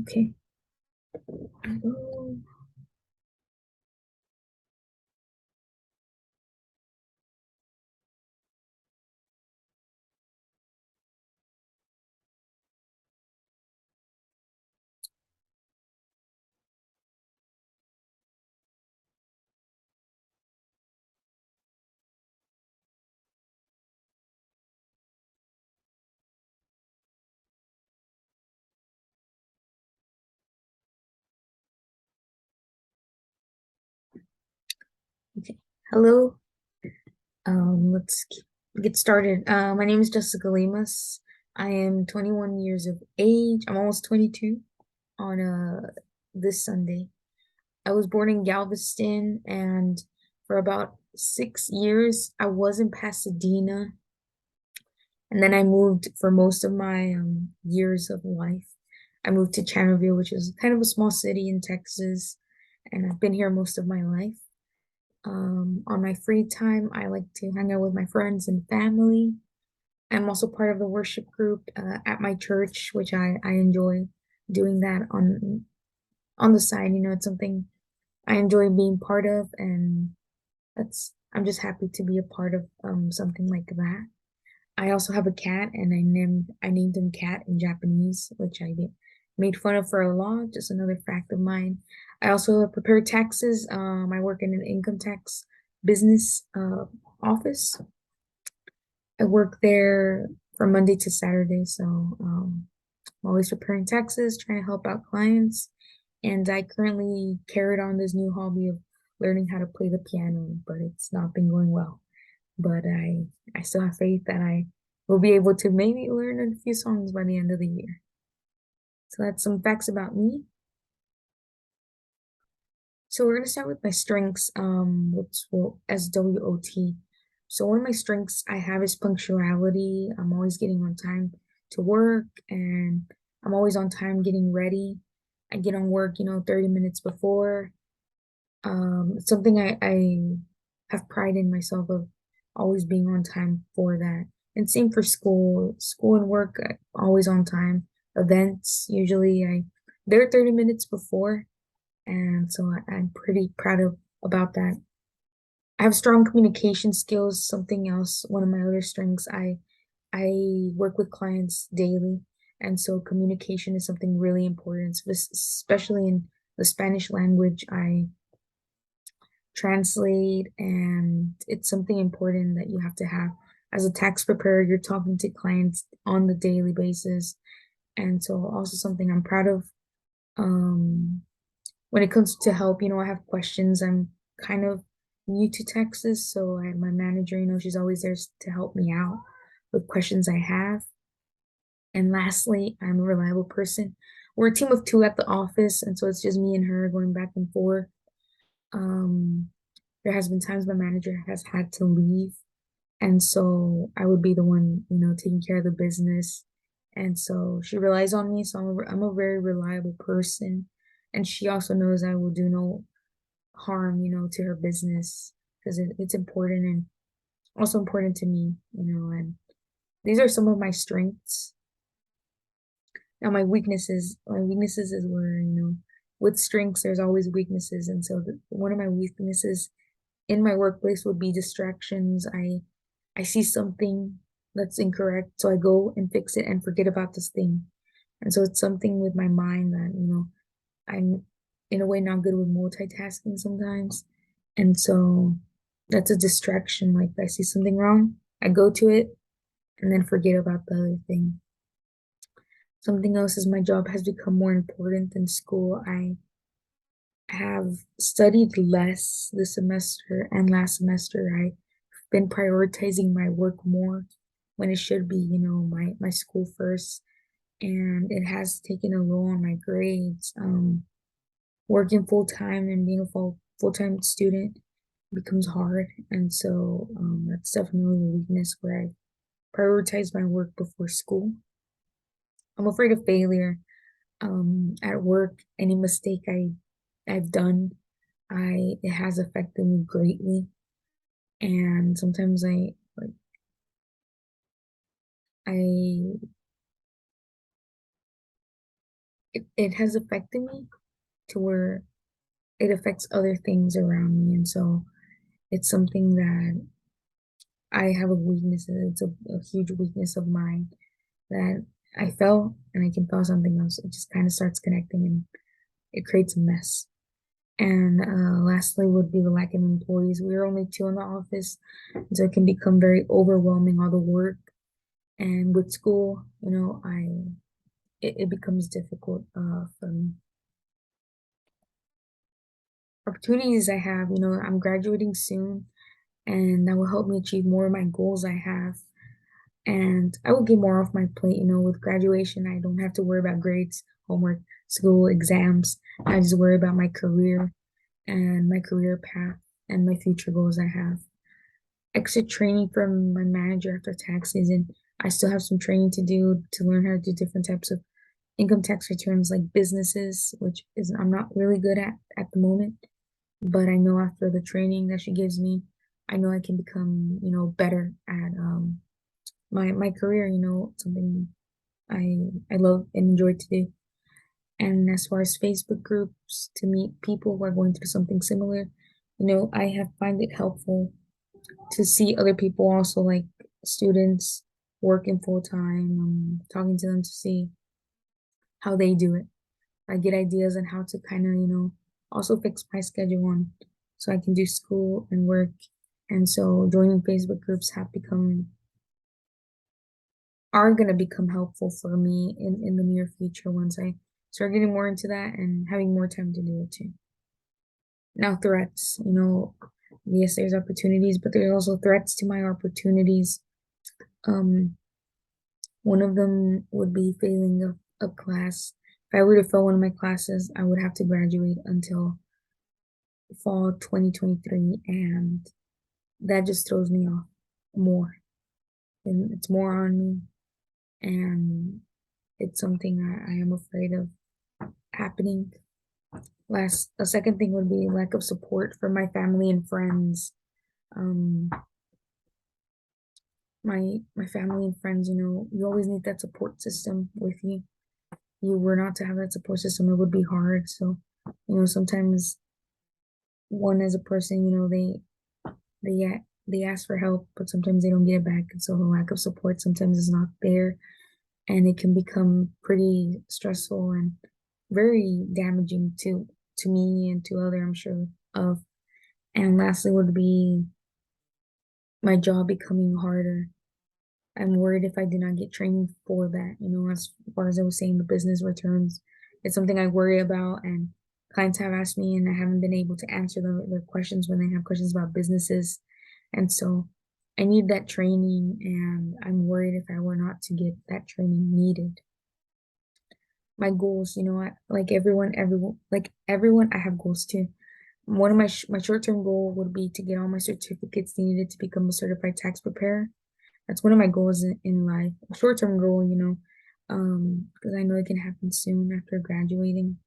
Okay. Hello. Okay. Hello. Let's get started. My name is Jessica Lemus. I am 21 years of age. I'm almost 22 on this Sunday. I was born in Galveston, and for about 6 years I was in Pasadena, and then I moved for most of my years of life. I moved to Chandlerville, which is kind of a small city in Texas, and I've been here most of my life. On my free time, I like to hang out with my friends and family. I'm also part of the worship group at my church, which I enjoy doing that on the side. It's something I enjoy being part of, and I'm just happy to be a part of something like that. I also have a cat, and I named him Cat in Japanese, which I get made fun of for a lot. Just another fact of mine. I also prepare taxes. I work in an income tax business office. I work there from Monday to Saturday, so I'm always preparing taxes, trying to help out clients, and I currently carried on this new hobby of learning how to play the piano, but it's not been going well. But I still have faith that I will be able to maybe learn a few songs by the end of the year. So that's some facts about me. So we're gonna start with my strengths, which will SWOT. So one of my strengths I have is punctuality. I'm always getting on time to work, and I'm always on time getting ready. I get on work, 30 minutes before. It's something I have pride in myself of always being on time for that. And same for school and work, always on time. Events, usually they're 30 minutes before, and so I'm pretty proud of about that. I have strong communication skills, something else, one of my other strengths. I work with clients daily, and so communication is something really important, especially in the Spanish language. I translate, and it's something important that you have to have. As a tax preparer, you're talking to clients on the daily basis, and so also something I'm proud of. Um, when it comes to help, I have questions. I'm kind of new to Texas, so I have my manager, she's always there to help me out with questions I have. And lastly, I'm a reliable person. We're a team of two at the office, and so it's just me and her going back and forth. Um, there has been times my manager has had to leave, and so I would be the one, taking care of the business. And so she relies on me, so I'm a very reliable person. And she also knows I will do no harm, to her business because it's important and also important to me, and these are some of my strengths. Now my weaknesses is where, with strengths, there's always weaknesses. And so one of my weaknesses in my workplace would be distractions. I see something that's incorrect, so I go and fix it and forget about this thing. And so it's something with my mind that, I'm in a way not good with multitasking sometimes. And so that's a distraction. Like I see something wrong, I go to it and then forget about the other thing. Something else is my job has become more important than school. I have studied less this semester and last semester. I've been prioritizing my work more when it should be, my school first. And it has taken a role on my grades. Working full time and being a full-time student becomes hard. And so that's definitely a weakness where I prioritize my work before school. I'm afraid of failure. At work, any mistake I've done, I it has affected me greatly. And sometimes I it has affected me to where it affects other things around me. And so it's something that I have a weakness in. It's a huge weakness of mine that I felt and I can feel something else. It just kind of starts connecting and it creates a mess. And lastly would be the lack of employees. We are only two in the office, so it can become very overwhelming, all the work. And with school, it becomes difficult for me. Opportunities I have, I'm graduating soon, and that will help me achieve more of my goals I have. And I will get more off my plate, with graduation, I don't have to worry about grades, homework, school, exams. I just worry about my career and my career path and my future goals I have. Exit training from my manager after tax season. I still have some training to do to learn how to do different types of income tax returns like businesses, which is I'm not really good at the moment, but I know after the training that she gives me, I know I can become, better at my career, something I love and enjoy to do. And as far as Facebook groups to meet people who are going through something similar, I have find it helpful to see other people also like students working full time, talking to them to see how they do it. I get ideas on how to kind of, also fix my schedule on so I can do school and work. And so joining Facebook groups are going to become helpful for me in the near future once I start getting more into that and having more time to do it too. Now, threats, yes, there's opportunities, but there's also threats to my opportunities. Um, One of them would be failing a class. If I were to fail one of my classes, I would have to graduate until fall 2023, and that just throws me off more. And it's more on me, and it's something I am afraid of happening. A second thing would be lack of support from my family and friends. Um, my family and friends, you always need that support system with you. You were not to have that support system, it would be hard. So, sometimes one as a person, they ask for help, but sometimes they don't get it back. And so the lack of support sometimes is not there, and it can become pretty stressful and very damaging to me and to other, I'm sure of. And lastly would be my job becoming harder. I'm worried if I do not get training for that, as far as I was saying, the business returns. It's something I worry about, and clients have asked me, and I haven't been able to answer their questions when they have questions about businesses. And so I need that training, and I'm worried if I were not to get that training needed. My goals, like everyone, I have goals too. One of my short-term goal would be to get all my certificates needed to become a certified tax preparer. That's one of my goals in life. A short-term goal, because I know it can happen soon after graduating.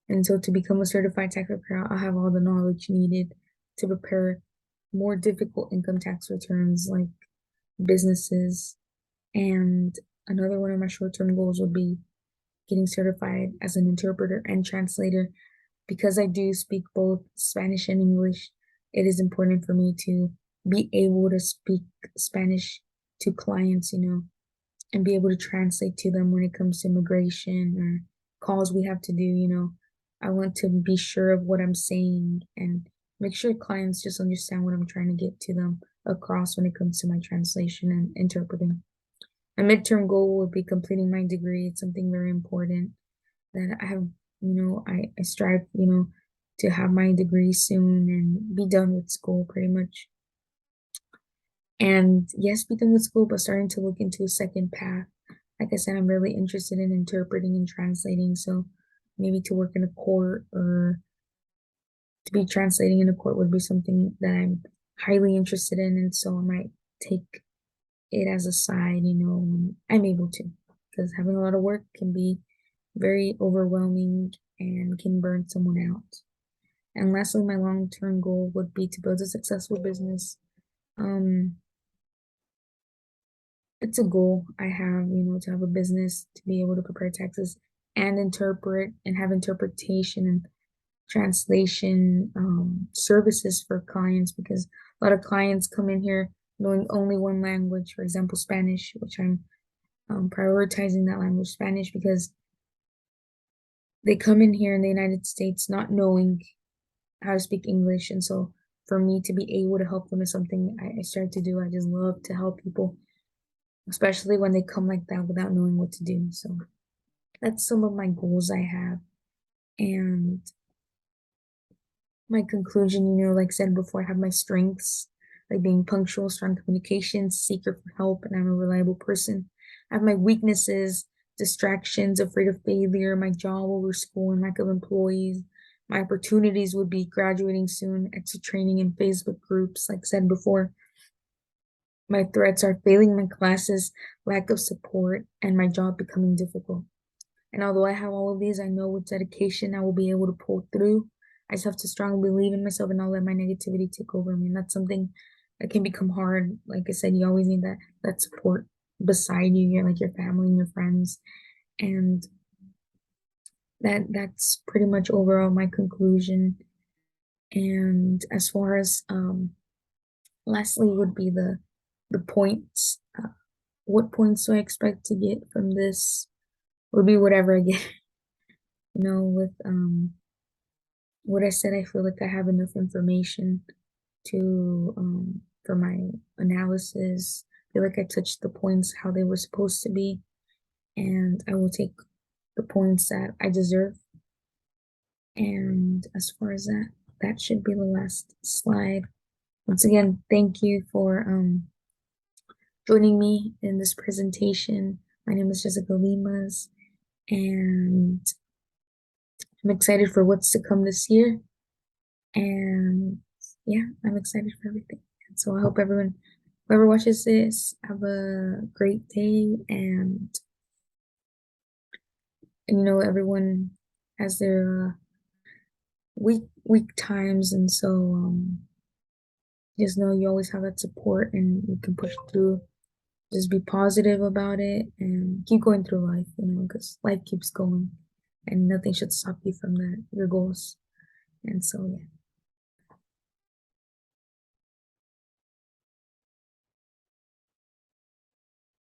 And so to become a certified tax preparer, I'll have all the knowledge needed to prepare more difficult income tax returns like businesses. And another one of my short-term goals would be getting certified as an interpreter and translator. Because I do speak both Spanish and English, it is important for me to be able to speak Spanish to clients, and be able to translate to them when it comes to immigration or calls we have to do, I want to be sure of what I'm saying and make sure clients just understand what I'm trying to get to them across when it comes to my translation and interpreting. My midterm goal would be completing my degree. It's something very important that I have, I strive, to have my degree soon and be done with school pretty much. And yes, be done with school, but starting to look into a second path. Like I said, I'm really interested in interpreting and translating. So maybe to work in a court or to be translating in a court would be something that I'm highly interested in. And so I might take it as a side, when I'm able to, because having a lot of work can be very overwhelming and can burn someone out. And lastly, my long-term goal would be to build a successful business. Um, it's a goal I have, to have a business, to be able to prepare taxes and interpret and have interpretation and translation services for clients, because a lot of clients come in here knowing only one language, for example, Spanish, which I'm prioritizing that language, Spanish, because they come in here in the United States not knowing how to speak English. And so for me to be able to help them is something I started to do. I just love to help people, especially when they come like that without knowing what to do. So that's some of my goals I have. And my conclusion, like I said before, I have my strengths, like being punctual, strong communication, seeker for help, and I'm a reliable person. I have my weaknesses, distractions, afraid of failure, my job over school, and lack of employees. My opportunities would be graduating soon, exit training in Facebook groups, like I said before. My threats are failing my classes, lack of support, and my job becoming difficult. And although I have all of these, I know with dedication I will be able to pull through. I just have to strongly believe in myself and not let my negativity take over me. And that's something that can become hard. Like I said, you always need that support beside you. You're like your family and your friends. And that's pretty much overall my conclusion. And as far as lastly would be the points. What points do I expect to get from this? Would be whatever I get. With what I said, I feel like I have enough information to for my analysis. I feel like I touched the points how they were supposed to be, and I will take the points that I deserve. And as far as that should be the last slide. Once again, thank you for joining me in this presentation. My name is Jessica Limas, and I'm excited for what's to come this year. And yeah, I'm excited for everything. And so I hope everyone, whoever watches this, have a great day. And everyone has their weak times, and so just know you always have that support, and you can push through. Just be positive about it and keep going through life, because life keeps going, and nothing should stop you from your goals. And so yeah.